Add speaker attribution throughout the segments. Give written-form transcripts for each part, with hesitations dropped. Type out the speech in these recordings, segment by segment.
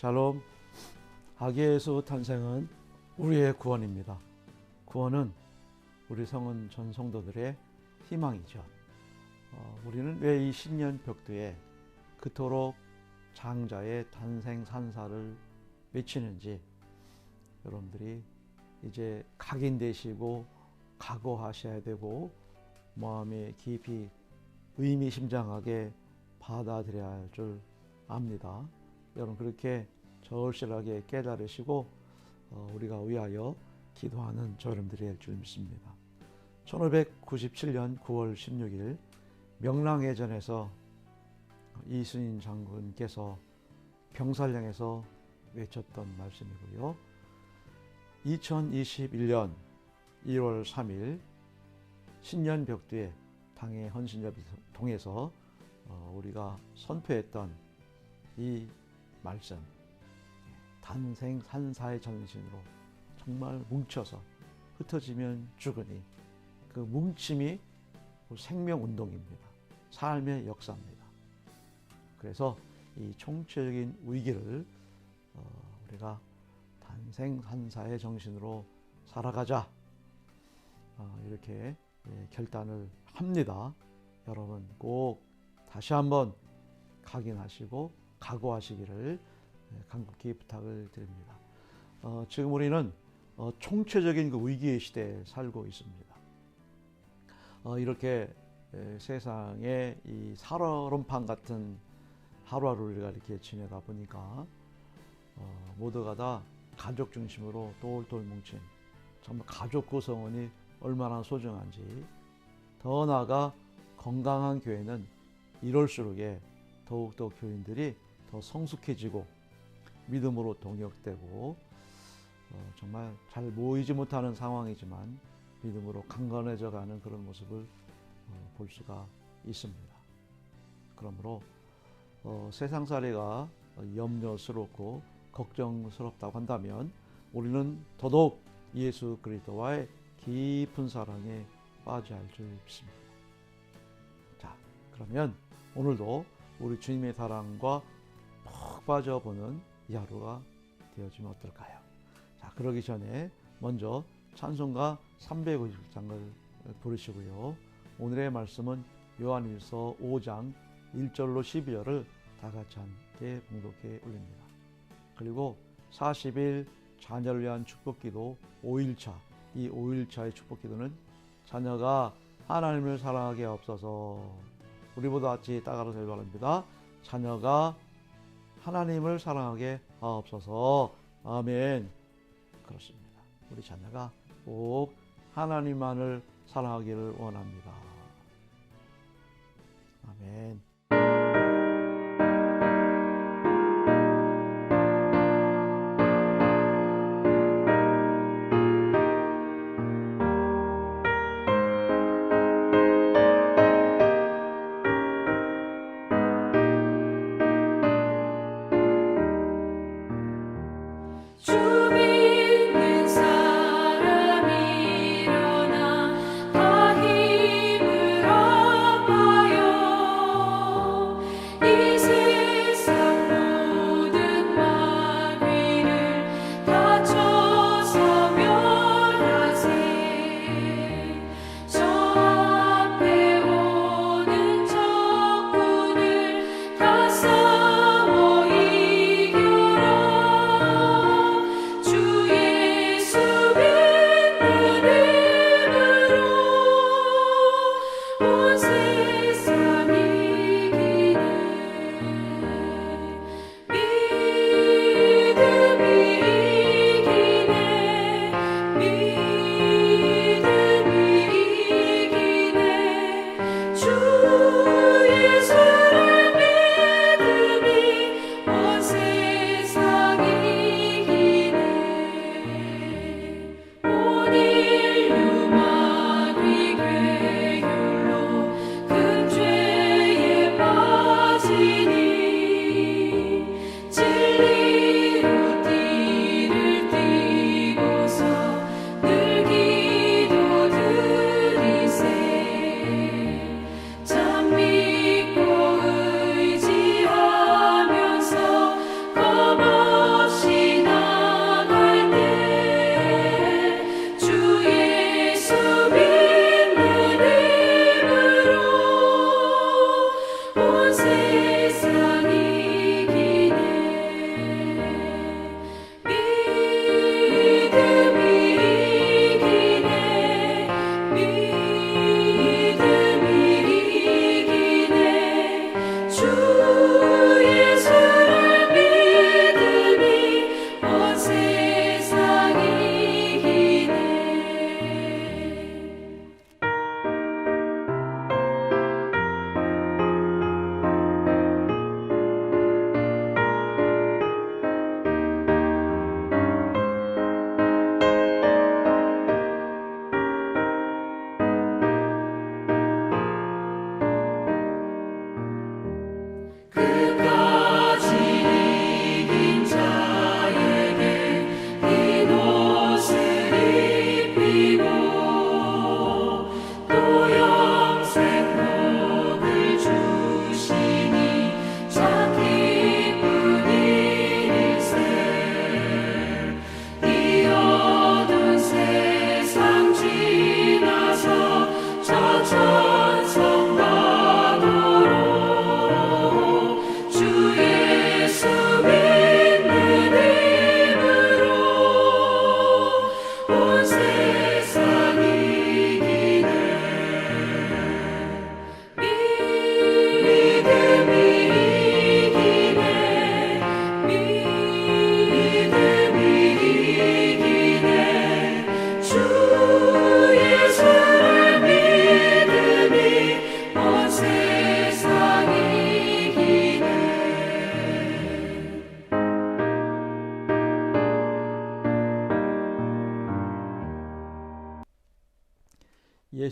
Speaker 1: 샬롬. 아기 예수 탄생은 우리의 구원입니다. 구원은 우리 성은 전 성도들의 희망이죠. 우리는 왜 이 신년 벽두에 그토록 장자의 탄생 산사를 외치는지 여러분들이 이제 각인되시고 각오하셔야 되고 마음에 깊이 의미심장하게 받아들여야 할 줄 압니다. 여러분 그렇게 절실하게 깨달으시고 우리가 위하여 기도하는 여러분들이 될 줄 믿습니다. 1597년 9월 16일 명랑해전에서 이순신 장군께서 병살령에서 외쳤던 말씀이고요. 2021년 1월 3일 신년 벽두에 당의 헌신협을 통해서 우리가 선포했던 이 말씀, 탄생 산사의 정신으로 정말 뭉쳐서 흩어지면 죽으니 그 뭉침이 생명운동입니다. 삶의 역사입니다. 그래서 이 총체적인 위기를 우리가 탄생 산사의 정신으로 살아가자 이렇게 결단을 합니다. 여러분 꼭 다시 한번 각인하시고 각오하시기를 간곡히 부탁을 드립니다. 지금 우리는 총체적인 그 위기의 시대에 살고 있습니다. 이렇게 세상에 이 살얼음판 같은 하루하루를 우리가 이렇게 지내다 보니까 모두가 다 가족 중심으로 똘똘 뭉친 정말 가족 구성원이 얼마나 소중한지, 더 나아가 건강한 교회는 이럴수록에 더욱더 교인들이 더 성숙해지고 믿음으로 동역되고 정말 잘 모이지 못하는 상황이지만 믿음으로 강건해져가는 그런 모습을 볼 수가 있습니다. 그러므로 세상살이가 염려스럽고 걱정스럽다고 한다면 우리는 더더욱 예수 그리스도와의 깊은 사랑에 빠져야 할 줄 믿습니다. 자, 그러면 오늘도 우리 주님의 사랑과 푹 빠져보는 이 하루가 되어지면 어떨까요? 자, 그러기 전에 먼저 찬송가 350장을 부르시고요. 오늘의 말씀은 요한일서 5장 1절로 12절을 다 같이 함께 봉독해 올립니다. 그리고 40일 자녀를 위한 축복기도 5일차, 이 5일차의 축복기도는 자녀가 하나님을 사랑하게 하옵소서. 우리보다 같이 따라서 바랍니다. 자녀가 하나님을 사랑하게 하옵소서. 아멘. 그렇습니다. 우리 자녀가 꼭 하나님만을 사랑하기를 원합니다. 아멘.
Speaker 2: 믿는 사람 일어나 다 힘을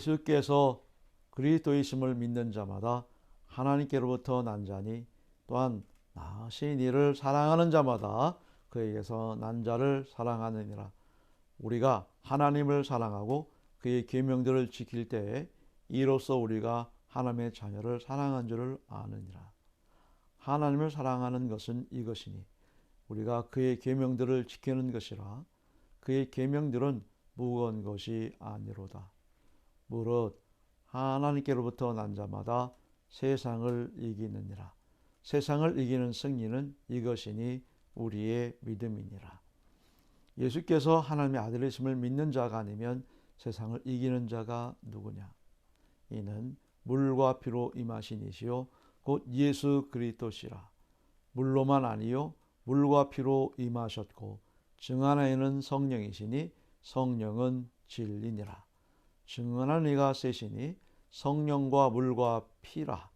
Speaker 1: 예수께서 그리스도이심을 믿는 자마다 하나님께로부터 난 자니 또한 나으신 이를 사랑하는 자마다 그에게서 난 자를 사랑하느니라. 우리가 하나님을 사랑하고 그의 계명들을 지킬 때에 이로써 우리가 하나님의 자녀를 사랑한 줄을 아느니라. 하나님을 사랑하는 것은 이것이니 우리가 그의 계명들을 지키는 것이라. 그의 계명들은 무거운 것이 아니로다. 무릇 하나님께로부터 난 자마다 세상을 이기느니라. 세상을 이기는 승리는 이것이니 우리의 믿음이니라. 예수께서 하나님의 아들이심을 믿는 자가 아니면 세상을 이기는 자가 누구냐? 이는 물과 피로 임하신 이시요 곧 예수 그리스도시라. 물로만 아니요 물과 피로 임하셨고 증언하는 성령이시니 성령은 진리니라. 증언하는 이가 셋이니 성령과 물과 피라.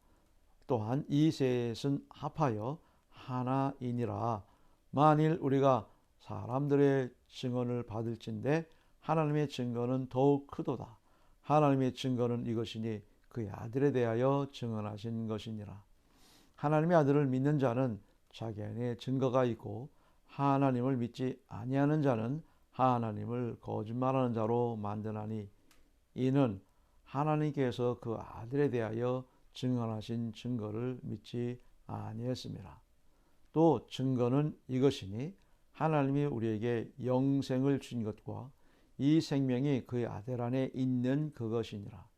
Speaker 1: 또한 이 셋은 합하여 하나이니라. 만일 우리가 사람들의 증언을 받을진대 하나님의 증거는 더욱 크도다. 하나님의 증거는 이것이니 그의 아들에 대하여 증언하신 것이니라. 하나님의 아들을 믿는 자는 자기 안에 증거가 있고 하나님을 믿지 아니하는 자는 하나님을 거짓말하는 자로 만드나니 이는 하나님께서 그 아들에 대하여 증언하신 증거를 믿지 아니했습니다. 또 증거는 이것이니 하나님이 우리에게 영생을 주신 것과 이 생명이 그의 아들 안에 있는 그것이니라.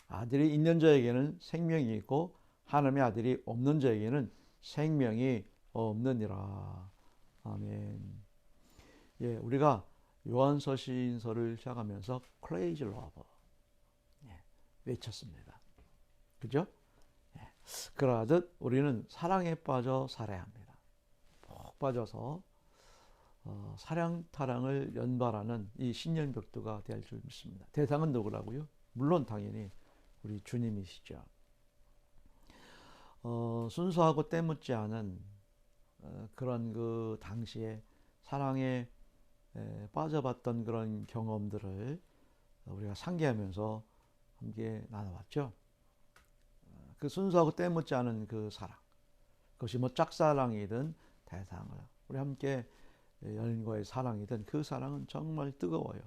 Speaker 1: 아들이 있는 자에게는 생명이 있고 하나님의 아들이 없는 자에게는 생명이 없느니라. 아멘. 예, 우리가 요한서신서를 시작하면서 crazy love 외쳤습니다. 그죠? 예, 그러하듯 우리는 사랑에 빠져 살아야 합니다. 푹 빠져서 사랑타랑을 연발하는 이 신년벽두가 될 줄 믿습니다. 대상은 누구라고요? 물론 당연히 우리 주님이시죠. 순수하고 때묻지 않은 그런 그 당시에 사랑에 빠져봤던 그런 경험들을 우리가 상기하면서 함께 나눠왔죠. 그 순수하고 때묻지 않은 그 사랑, 그것이 뭐 짝사랑이든 대상을 우리 함께 연인과의 사랑이든 그 사랑은 정말 뜨거워요.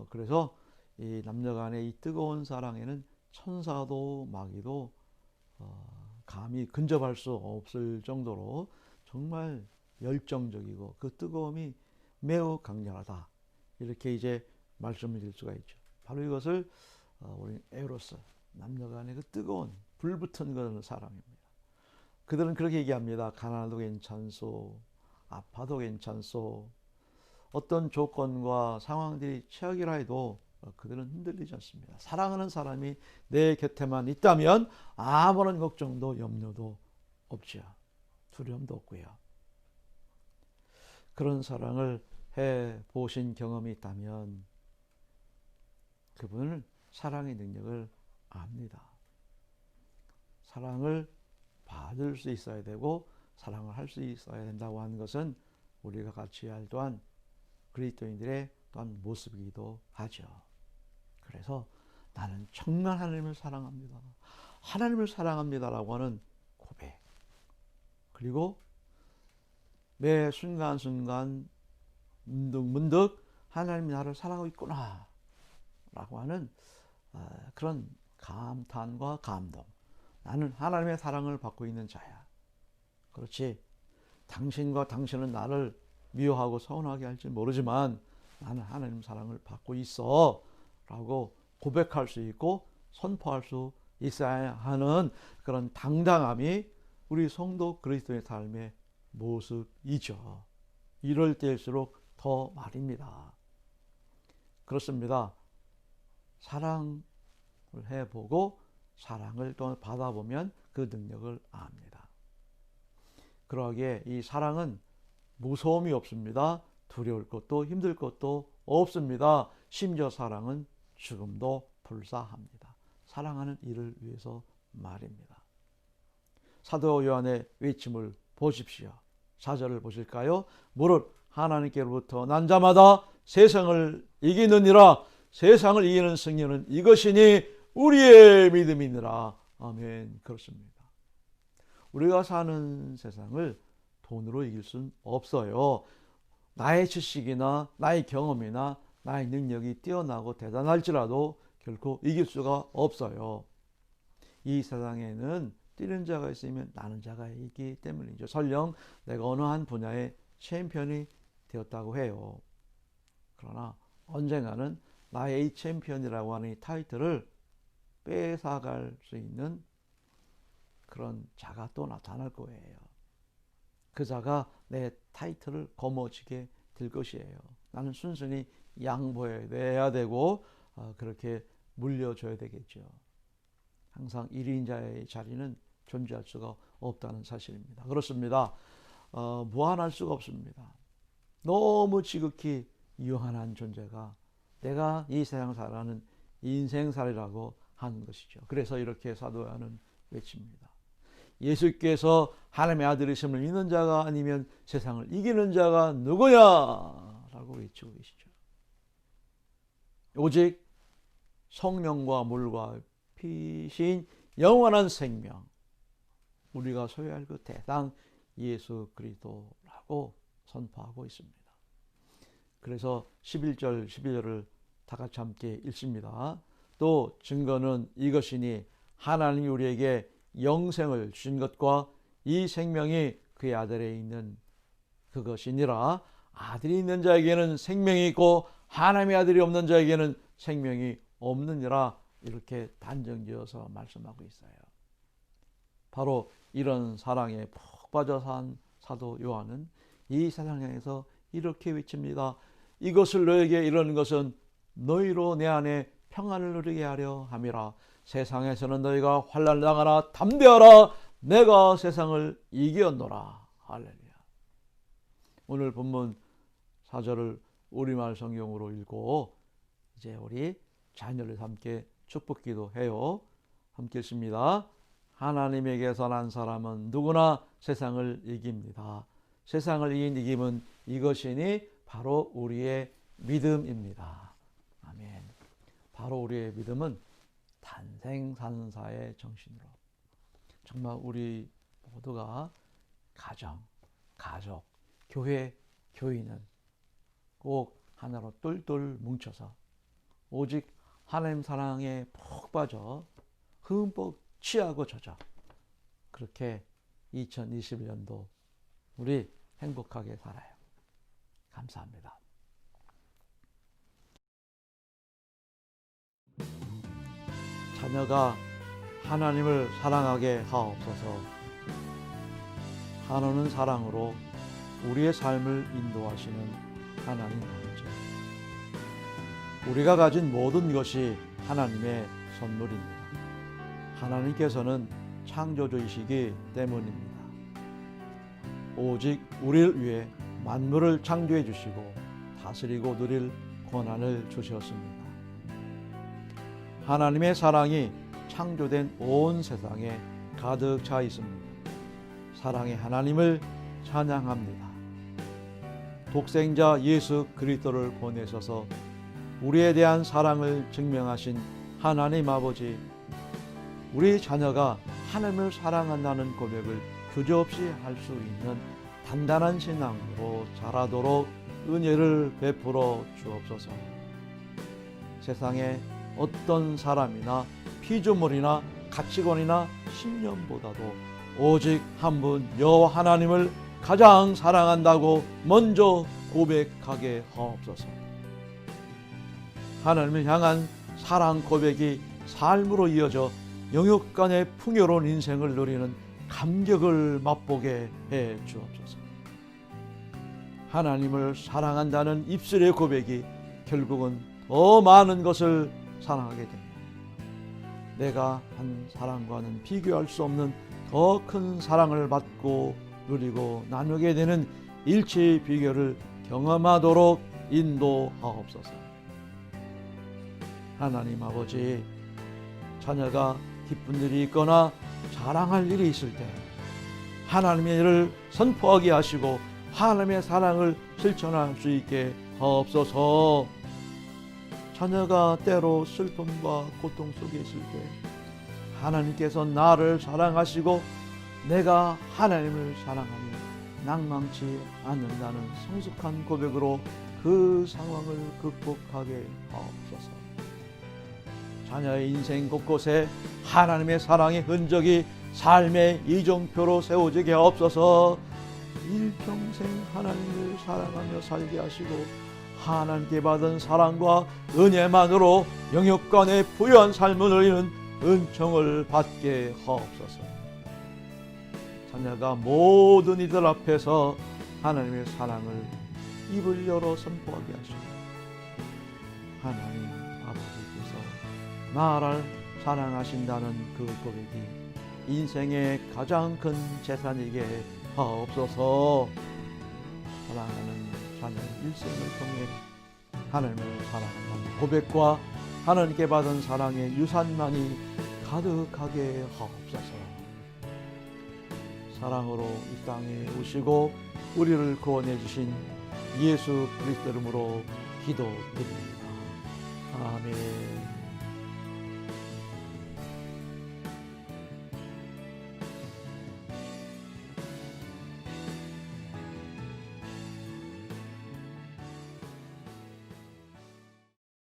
Speaker 1: 그래서 이 남녀간의 이 뜨거운 사랑에는 천사도 마귀도 감히 근접할 수 없을 정도로 정말 열정적이고 그 뜨거움이 매우 강렬하다. 이렇게 이제 말씀을 드릴 수가 있죠. 바로 이것을 우리 에로스, 남녀간의 그 뜨거운 불붙은 그런 사랑입니다. 그들은 그렇게 얘기합니다. 가난해도 괜찮소, 아파도 괜찮소. 어떤 조건과 상황들이 최악이라 해도 그들은 흔들리지 않습니다. 사랑하는 사람이 내 곁에만 있다면 아무런 걱정도 염려도 없지요. 두려움도 없고요. 그런 사랑을 해보신 경험이 있다면 그분은 사랑의 능력을 압니다. 사랑을 받을 수 있어야 되고 사랑을 할 수 있어야 된다고 하는 것은 우리가 같이 알 또한 그리스도인들의 또한 모습이기도 하죠. 그래서 나는 정말 하나님을 사랑합니다. 하나님을 사랑합니다라고 하는 고백. 그리고 매 순간순간 문득문득 하나님이 나를 사랑하고 있구나 라고 하는 그런 감탄과 감동. 나는 하나님의 사랑을 받고 있는 자야. 그렇지. 당신과 당신은 나를 미워하고 서운하게 할지 모르지만 나는 하나님 사랑을 받고 있어 라고 고백할 수 있고 선포할 수 있어야 하는 그런 당당함이 우리 성도 그리스도의 삶의 모습이죠. 이럴 때일수록 더 말입니다. 그렇습니다. 사랑을 해보고 사랑을 또 받아보면 그 능력을 압니다. 그러기에 이 사랑은 무서움이 없습니다. 두려울 것도 힘들 것도 없습니다. 심지어 사랑은 죽음도 불사합니다. 사랑하는 이를 위해서 말입니다. 사도 요한의 외침을 보십시오. 4절을 보실까요? 무릇 하나님께로부터 난 자마다 세상을 이기느니라. 세상을 이기는 승리는 이것이니 우리의 믿음이니라. 아멘. 그렇습니다. 우리가 사는 세상을 돈으로 이길 수는 없어요. 나의 지식이나 나의 경험이나 나의 능력이 뛰어나고 대단할지라도 결코 이길 수가 없어요. 이 세상에는 뛰는 자가 있으면 나는 자가 있기 때문이죠. 설령 내가 어느 한 분야의 챔피언이 되었다고 해요. 그러나 언젠가는 나의 이 챔피언이라고 하는 이 타이틀을 뺏어갈 수 있는 그런 자가 또 나타날 거예요. 그 자가 내 타이틀을 거머쥐게 될 것이에요. 나는 순순히 양보해야 되고 그렇게 물려줘야 되겠죠. 항상 1인자의 자리는 존재할 수가 없다는 사실입니다. 그렇습니다. 무한할 수가 없습니다. 너무 지극히 유한한 존재가 내가 이 세상 살아가는 인생살이라고 하는 것이죠. 그래서 이렇게 사도 요한은 외칩니다. 예수께서 하나님의 아들이심을 믿는 자가 아니면 세상을 이기는 자가 누구냐? 라고 외치고 계시죠. 오직 성령과 물과 피신 영원한 생명, 우리가 소유할 그 대당 예수 그리스도라고 선포하고 있습니다. 그래서 11절 12절을 다 같이 함께 읽습니다. 또 증거는 이것이니 하나님이 우리에게 영생을 주신 것과 이 생명이 그의 아들에 있는 그것이니라. 아들이 있는 자에게는 생명이 있고 하나님의 아들이 없는 자에게는 생명이 없느니라. 이렇게 단정지어서 말씀하고 있어요. 바로 이런 사랑에 푹 빠져 산 사도 요한은 이 세상 향해서 이렇게 외칩니다. 이것을 너에게 이르는 것은 너희로 내 안에 평안을 누리게 하려 함이라. 세상에서는 너희가 환난을 당하나 담대하라. 내가 세상을 이겼노라. 할렐루야. 오늘 본문 4절을 우리말 성경으로 읽고 이제 우리 자녀를 함께 축복기도 해요. 함께 읽습니다. 하나님에게서 난 사람은 누구나 세상을 이깁니다. 세상을 이긴 이김은 이것이니 바로 우리의 믿음입니다. 아멘. 바로 우리의 믿음은 탄생산사의 정신으로 정말 우리 모두가 가정, 가족, 교회, 교인은 꼭 하나로 똘똘 뭉쳐서 오직 하나님 사랑에 푹 빠져 흠뻑 취하고 젖어 그렇게 2021년도 우리 행복하게 살아요. 감사합니다. 자녀가 하나님을 사랑하게 하옵소서. 한우는 사랑으로 우리의 삶을 인도하시는 하나님 아버지. 우리가 가진 모든 것이 하나님의 선물입니다. 하나님께서는 창조주이시기 때문입니다. 오직 우리를 위해 만물을 창조해 주시고 다스리고 누릴 권한을 주셨습니다. 하나님의 사랑이 창조된 온 세상에 가득 차 있습니다. 사랑의 하나님을 찬양합니다. 독생자 예수 그리스도를 보내셔서 우리에 대한 사랑을 증명하신 하나님 아버지, 우리 자녀가 하나님을 사랑한다는 고백을 주저없이 할 수 있는 단단한 신앙으로 자라도록 은혜를 베풀어 주옵소서. 세상에 어떤 사람이나 피조물이나 가치관이나 신념보다도 오직 한 분 여호와 하나님을 가장 사랑한다고 먼저 고백하게 하옵소서. 하나님을 향한 사랑 고백이 삶으로 이어져 영육간의 풍요로운 인생을 누리는 감격을 맛보게 해 주옵소서. 하나님을 사랑한다는 입술의 고백이 결국은 더 많은 것을 사랑하게 됩니다. 내가 한 사랑과는 비교할 수 없는 더 큰 사랑을 받고 누리고 나누게 되는 일체의 비결을 경험하도록 인도하옵소서. 하나님 아버지, 자녀가 기쁜 일이 있거나 자랑할 일이 있을 때 하나님의 일을 선포하게 하시고 하나님의 사랑을 실천할 수 있게 하옵소서. 자녀가 때로 슬픔과 고통 속에 있을 때 하나님께서 나를 사랑하시고 내가 하나님을 사랑하니 낭망치 않는다는 성숙한 고백으로 그 상황을 극복하게 하옵소서. 자녀의 인생 곳곳에 하나님의 사랑의 흔적이 삶의 이정표로 세워지게 하옵소서. 일평생 하나님을 사랑하며 살게 하시고 하나님께 받은 사랑과 은혜만으로 영육간의 부유한 삶을 누리는 은총을 받게 하옵소서. 자녀가 모든 이들 앞에서 하나님의 사랑을 입을 열어 선포하게 하시고 하나님 아버지께서 나를 사랑하신다는 그 고백이 인생의 가장 큰 재산이게 하옵소서. 사랑하는 자녀 일생을 통해 하나님을 사랑한다는 고백과 하나님께 받은 사랑의 유산만이 가득하게 하옵소서. 사랑으로 이 땅에 오시고 우리를 구원해 주신 예수 그리스도 이름으로 기도드립니다. 아멘.